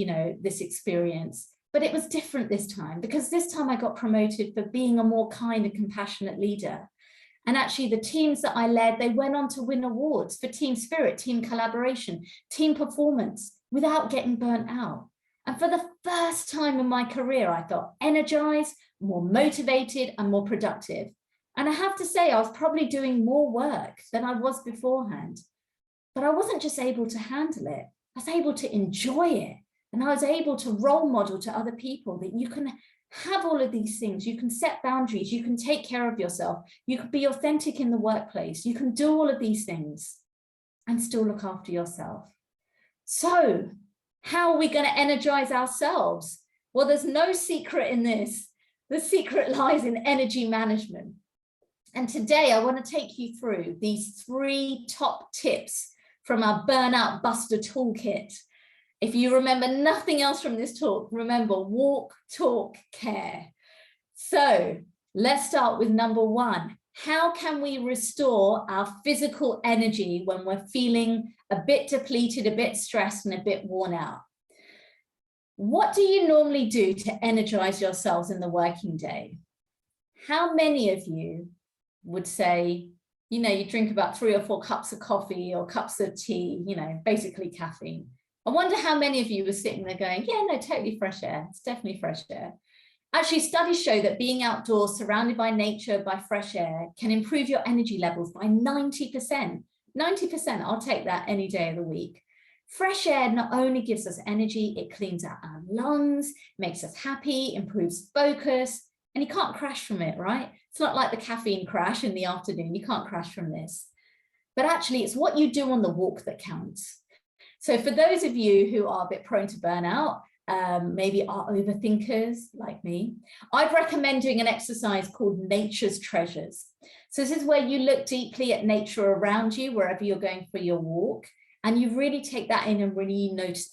this experience, but it was different this time because this time I got promoted for being a more kind and compassionate leader. And actually the teams that I led, they went on to win awards for team spirit, team collaboration, team performance without getting burnt out. And for the first time in my career, I felt energized, more motivated and more productive. And I have to say, I was probably doing more work than I was beforehand. But I wasn't just able to handle it, I was able to enjoy it. And I was able to role model to other people that you can have all of these things. You can set boundaries, you can take care of yourself, you can be authentic in the workplace, you can do all of these things and still look after yourself. So how are we going to energize ourselves? Well, there's no secret in this. The secret lies in energy management. And today I want to take you through these 3 top tips from our Burnout Buster toolkit. If you remember nothing else from this talk, remember, walk, talk, care. So let's start with number 1. How can we restore our physical energy when we're feeling a bit depleted, a bit stressed, and a bit worn out? What do you normally do to energize yourselves in the working day? How many of you would say, you drink about 3 or 4 cups of coffee or cups of tea, basically caffeine? I wonder how many of you were sitting there going, yeah, no, totally fresh air. It's definitely fresh air. Actually, studies show that being outdoors, surrounded by nature, by fresh air, can improve your energy levels by 90%. 90%, I'll take that any day of the week. Fresh air not only gives us energy, it cleans out our lungs, makes us happy, improves focus, and you can't crash from it, right? It's not like the caffeine crash in the afternoon. You can't crash from this. But actually, it's what you do on the walk that counts. So for those of you who are a bit prone to burnout, maybe are overthinkers like me, I'd recommend doing an exercise called Nature's Treasures. So this is where you look deeply at nature around you, wherever you're going for your walk, and you really take that in and really notice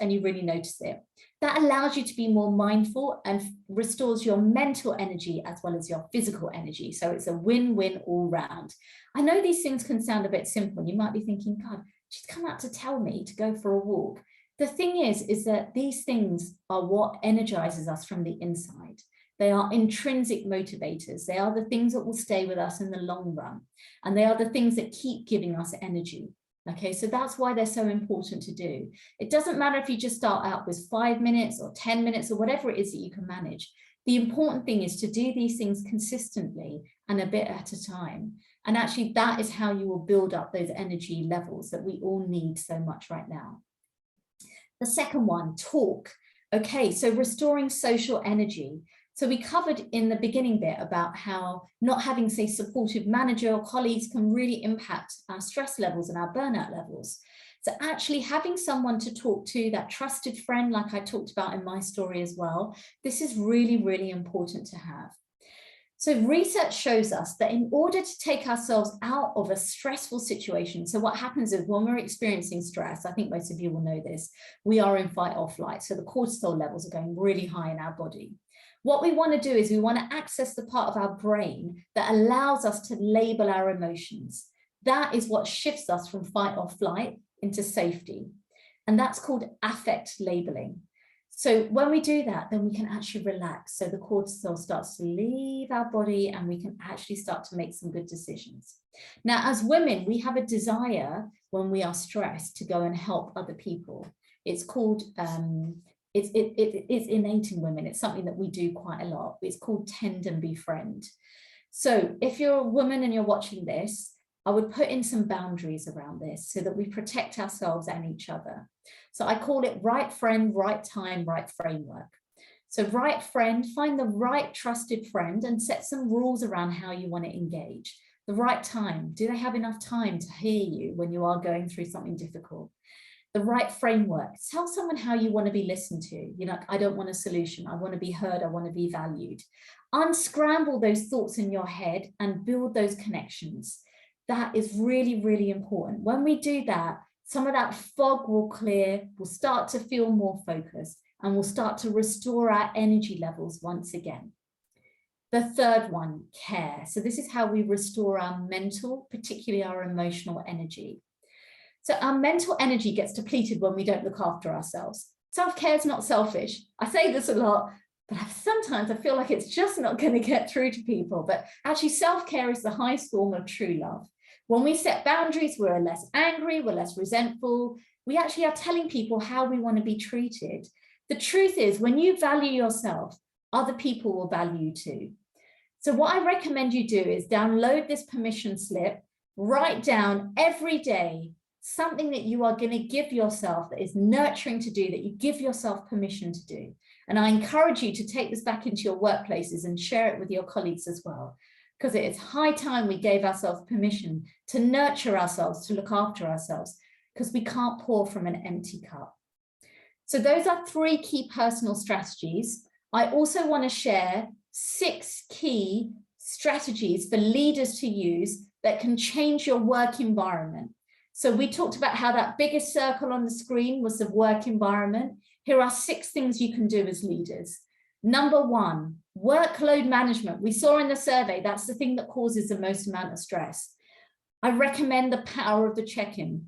it. That allows you to be more mindful and restores your mental energy as well as your physical energy. So it's a win-win all round. I know these things can sound a bit simple. You might be thinking, God, she's come out to tell me to go for a walk. The thing is that these things are what energizes us from the inside. They are intrinsic motivators. They are the things that will stay with us in the long run. And they are the things that keep giving us energy. Okay, so that's why they're so important to do. It doesn't matter if you just start out with 5 minutes or 10 minutes or whatever it is that you can manage. The important thing is to do these things consistently and a bit at a time. And actually that is how you will build up those energy levels that we all need so much right now. The second one, talk. Okay, so restoring social energy. So we covered in the beginning bit about how not having, say, supportive manager or colleagues can really impact our stress levels and our burnout levels. So actually having someone to talk to, that trusted friend, like I talked about in my story as well, this is really, really important to have. So research shows us that in order to take ourselves out of a stressful situation, so what happens is when we're experiencing stress, I think most of you will know this, we are in fight or flight. So the cortisol levels are going really high in our body. What we want to do is we want to access the part of our brain that allows us to label our emotions. That is what shifts us from fight or flight into safety. And that's called affect labeling. So when we do that, then we can actually relax. So the cortisol starts to leave our body and we can actually start to make some good decisions. Now, as women, we have a desire when we are stressed to go and help other people. It's called, it's innate in women. It's something that we do quite a lot. It's called tend and befriend. So if you're a woman and you're watching this, I would put in some boundaries around this so that we protect ourselves and each other. So I call it right friend, right time, right framework. So right friend, find the right trusted friend and set some rules around how you want to engage. The right time, do they have enough time to hear you when you are going through something difficult? The right framework, tell someone how you want to be listened to. You know, I don't want a solution. I want to be heard. I want to be valued. Unscramble those thoughts in your head and build those connections. That is really, really important. When we do that, some of that fog will clear, we'll start to feel more focused, and we'll start to restore our energy levels once again. The third one, care. So this is how we restore our mental, particularly our emotional energy. So our mental energy gets depleted when we don't look after ourselves. Self-care is not selfish. I say this a lot, but sometimes I feel like it's just not going to get through to people. But actually, self-care is the highest form of true love. When we set boundaries, we're less angry, we're less resentful. We actually are telling people how we want to be treated. The truth is, when you value yourself, other people will value you too. So what I recommend you do is download this permission slip, write down every day something that you are going to give yourself that is nurturing to do, that you give yourself permission to do. And I encourage you to take this back into your workplaces and share it with your colleagues as well, because it is high time we gave ourselves permission to nurture ourselves, to look after ourselves, because we can't pour from an empty cup. So those are 3 key personal strategies. I also want to share 6 key strategies for leaders to use that can change your work environment. So we talked about how that biggest circle on the screen was the work environment. Here are 6 things you can do as leaders. Number 1, workload management. We saw in the survey, that's the thing that causes the most amount of stress. I recommend the power of the check-in.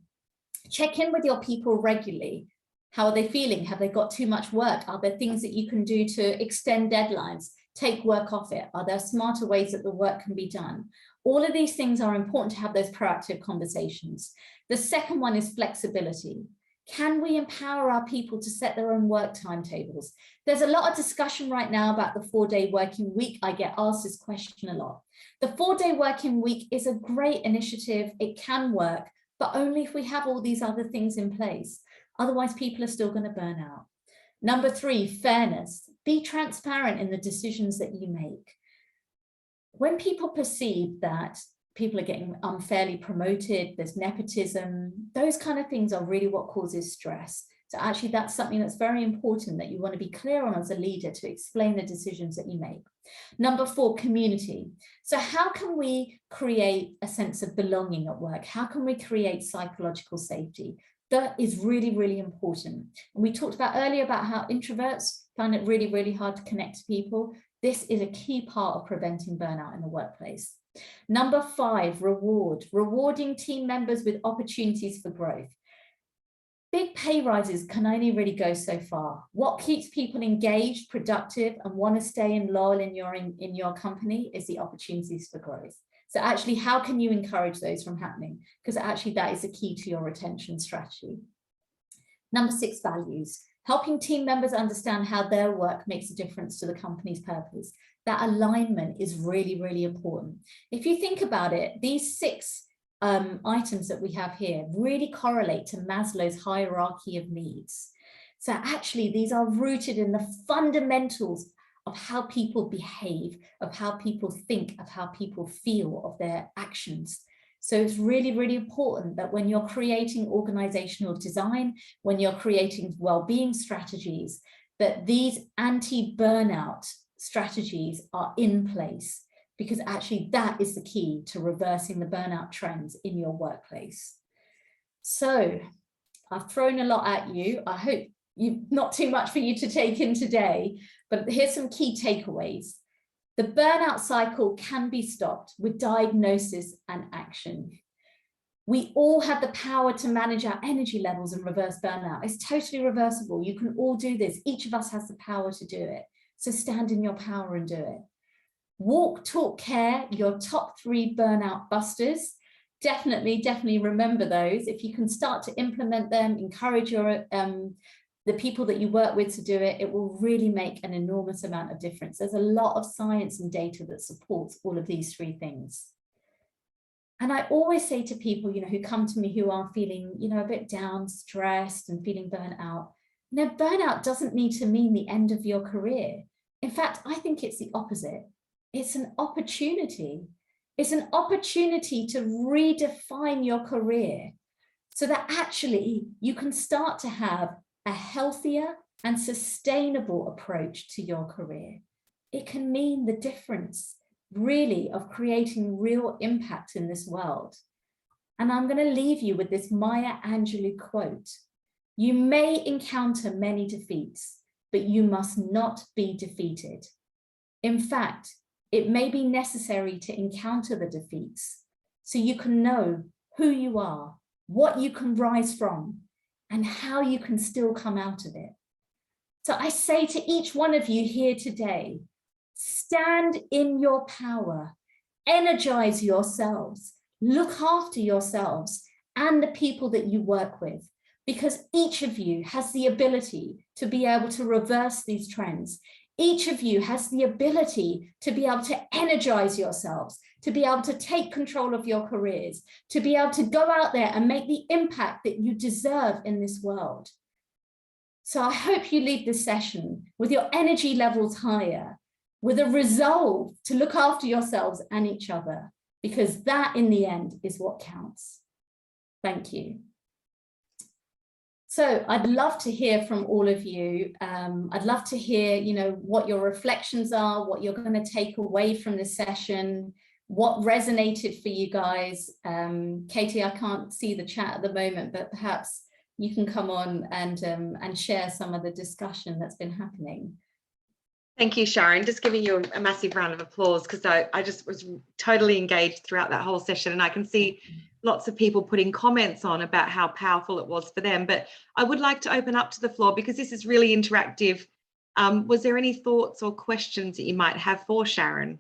Check in with your people regularly. How are they feeling? Have they got too much work? Are there things that you can do to extend deadlines, take work off it? Are there smarter ways that the work can be done? All of these things are important to have those proactive conversations. The second one is flexibility. Can we empower our people to set their own work timetables? There's a lot of discussion right now about the 4-day working week. I get asked this question a lot. The 4-day working week is a great initiative. It can work, but only if we have all these other things in place. Otherwise, people are still going to burn out. Number 3, fairness. Be transparent in the decisions that you make. When people perceive that people are getting unfairly promoted, there's nepotism, those kind of things are really what causes stress. So actually, that's something that's very important that you want to be clear on as a leader, to explain the decisions that you make. Number 4, community. So how can we create a sense of belonging at work? How can we create psychological safety? That is really, really important. And we talked about earlier about how introverts find it really, really hard to connect to people. This is a key part of preventing burnout in the workplace. Number 5, reward. Rewarding team members with opportunities for growth. Big pay rises can only really go so far. What keeps people engaged, productive, and want to stay and loyal in your company is the opportunities for growth. So actually, how can you encourage those from happening? Because actually that is the key to your retention strategy. Number 6, values. Helping team members understand how their work makes a difference to the company's purpose. That alignment is really, really important. If you think about it, these 6 items that we have here really correlate to Maslow's hierarchy of needs. So actually, these are rooted in the fundamentals of how people behave, of how people think, of how people feel, of their actions. So it's really, really important that when you're creating organizational design, when you're creating well-being strategies, that these anti-burnout strategies are in place, because actually that is the key to reversing the burnout trends in your workplace. So I've thrown a lot at you. I hope not too much for you to take in today, but here's some key takeaways. The burnout cycle can be stopped with diagnosis and action. We all have the power to manage our energy levels and reverse burnout. It's totally reversible. You can all do this. Each of us has the power to do it. So stand in your power and do it. Walk, talk, care, your top 3 burnout busters. Definitely remember those. If you can start to implement them, encourage your the people that you work with to do it, it will really make an enormous amount of difference. There's a lot of science and data that supports all of these 3 things. And I always say to people, who come to me who are feeling, a bit down, stressed and feeling burnt out, burnout doesn't need to mean the end of your career. In fact, I think it's the opposite. It's an opportunity. It's an opportunity to redefine your career so that actually you can start to have a healthier and sustainable approach to your career. It can mean the difference, really, of creating real impact in this world. And I'm going to leave you with this Maya Angelou quote. You may encounter many defeats, but you must not be defeated. In fact, it may be necessary to encounter the defeats so you can know who you are, what you can rise from, and how you can still come out of it. So I say to each one of you here today, stand in your power, energize yourselves, look after yourselves and the people that you work with, because each of you has the ability to be able to reverse these trends. Each of you has the ability to be able to energize yourselves, to be able to take control of your careers, to be able to go out there and make the impact that you deserve in this world. So I hope you leave this session with your energy levels higher, with a resolve to look after yourselves and each other, because that in the end is what counts. Thank you. So I'd love to hear from all of you. I'd love to hear, what your reflections are, what you're going to take away from this session, what resonated for you guys. Katie, I can't see the chat at the moment, but perhaps you can come on and share some of the discussion that's been happening. Thank you, Sharon. Just giving you a massive round of applause, because I just was totally engaged throughout that whole session, and I can see lots of people putting comments on about how powerful it was for them. But I would like to open up to the floor, because this is really interactive. Was there any thoughts or questions that you might have for Sharon?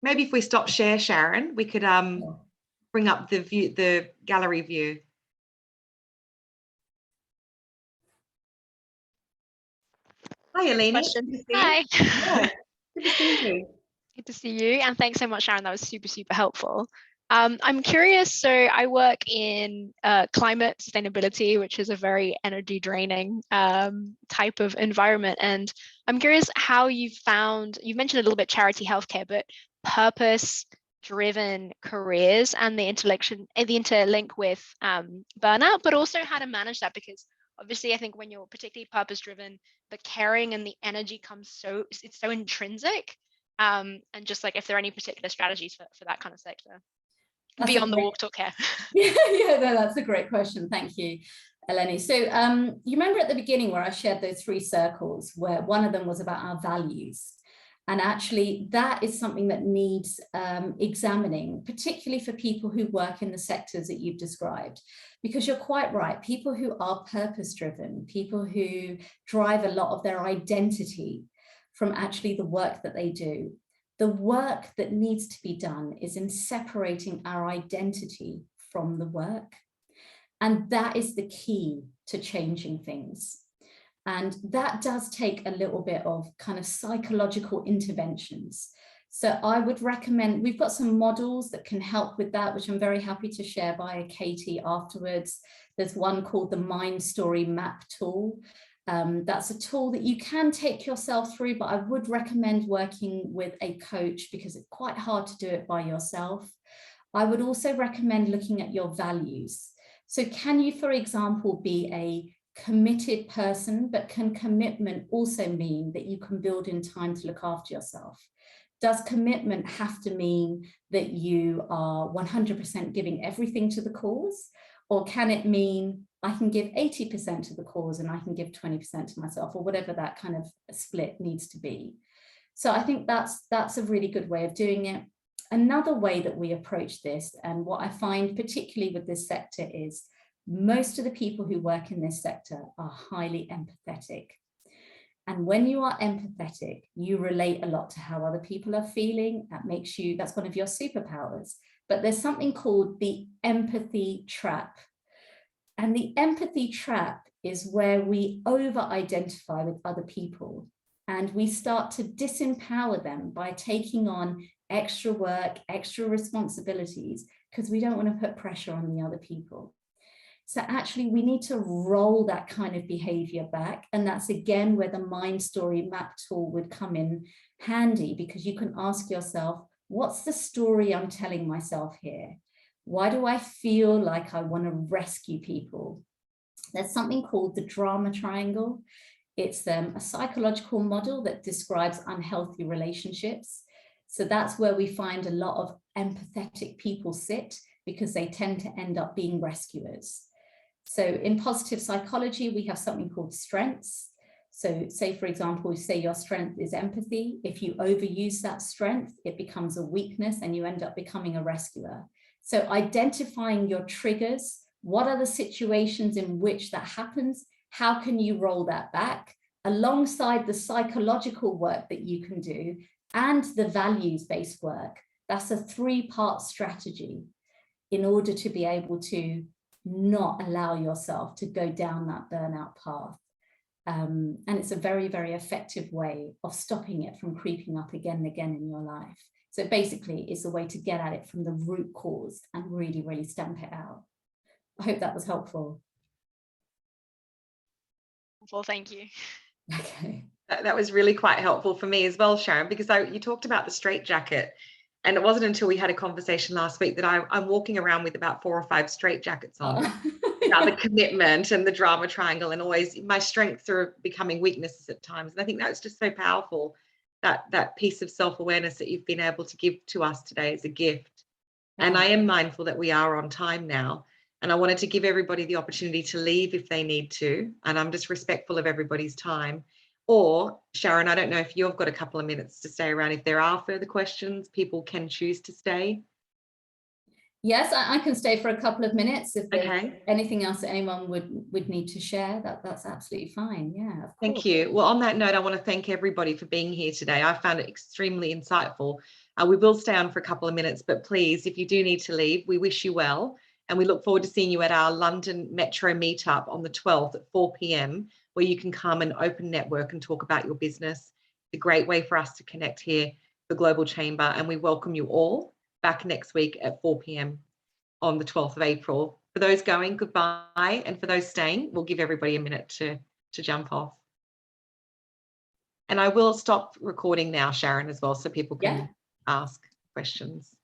Maybe if we stop share, Sharon, we could bring up the gallery view. Hi, Eleni. Hi. Yeah, good to see you. Good to see you, and thanks so much, Sharon. That was super helpful. I'm curious. So I work in climate sustainability, which is a very energy draining type of environment. And I'm curious how you mentioned a little bit charity healthcare, but purpose-driven careers and the interlink with burnout, but also how to manage that, because obviously I think when you're particularly purpose-driven, the caring and the energy comes it's so intrinsic. And just like if there are any particular strategies for that kind of sector beyond the walk, talk, care. No, that's a great question. Thank you, Eleni. So you remember at the beginning where I shared those 3 circles, where one of them was about our values. And actually that is something that needs examining, particularly for people who work in the sectors that you've described, because you're quite right. People who are purpose-driven, people who drive a lot of their identity from actually the work that they do. The work that needs to be done is in separating our identity from the work. And that is the key to changing things. And that does take a little bit of kind of psychological interventions. So I would recommend, we've got some models that can help with that, which I'm very happy to share via Katie afterwards. There's one called the Mind Story Map tool. That's a tool that you can take yourself through, but I would recommend working with a coach because it's quite hard to do it by yourself. I would also recommend looking at your values. So can you, for example, be a committed person, but can commitment also mean that you can build in time to look after yourself? Does commitment have to mean that you are 100% giving everything to the cause? Or can it mean I can give 80% to the cause and I can give 20% to myself, or whatever that kind of split needs to be? So I think that's a really good way of doing it. Another way that we approach this, and what I find particularly with this sector, is most of the people who work in this sector are highly empathetic. And when you are empathetic, you relate a lot to how other people are feeling. That's one of your superpowers. But there's something called the empathy trap. And the empathy trap is where we over-identify with other people, and we start to disempower them by taking on extra work, extra responsibilities, because we don't want to put pressure on the other people. So actually, we need to roll that kind of behavior back. And that's again where the mind story map tool would come in handy, because you can ask yourself, what's the story I'm telling myself here? Why do I feel like I want to rescue people? There's something called the drama triangle. It's a psychological model that describes unhealthy relationships. So that's where we find a lot of empathetic people sit, because they tend to end up being rescuers. So in positive psychology, we have something called strengths. So say, for example, say your strength is empathy. If you overuse that strength, it becomes a weakness and you end up becoming a rescuer. So identifying your triggers, what are the situations in which that happens? How can you roll that back alongside the psychological work that you can do and the values-based work? That's a 3-part strategy in order to be able to not allow yourself to go down that burnout path. And it's a very, very effective way of stopping it from creeping up again and again in your life. So basically, it's a way to get at it from the root cause and really, really stamp it out. I hope that was helpful. Well, thank you. Okay. That was really quite helpful for me as well, Sharon, because you talked about the straitjacket. And it wasn't until we had a conversation last week that I'm walking around with about 4 or 5 straitjackets on. About the commitment and the drama triangle, and always my strengths are becoming weaknesses at times. And I think that's just so powerful, that piece of self-awareness that you've been able to give to us today as a gift. And I am mindful that we are on time now, and I wanted to give everybody the opportunity to leave if they need to, and I'm just respectful of everybody's time. Or Sharon, I don't know if you've got a couple of minutes to stay around. If there are further questions, people can choose to stay. Yes, I can stay for a couple of minutes. If there's Okay. anything else that anyone would need to share, that's absolutely fine. Yeah, of course. Thank you. Well, on that note, I want to thank everybody for being here today. I found it extremely insightful. We will stay on for a couple of minutes, but please, if you do need to leave, we wish you well. And we look forward to seeing you at our London Metro meetup on the 12th at 4 p.m, where you can come and open network and talk about your business. It's a great way for us to connect here, the Global Chamber, and we welcome you all back next week at 4 p.m. on the 12th of April. For those going, goodbye. And for those staying, we'll give everybody a minute to jump off. And I will stop recording now, Sharon, as well, so people can ask questions.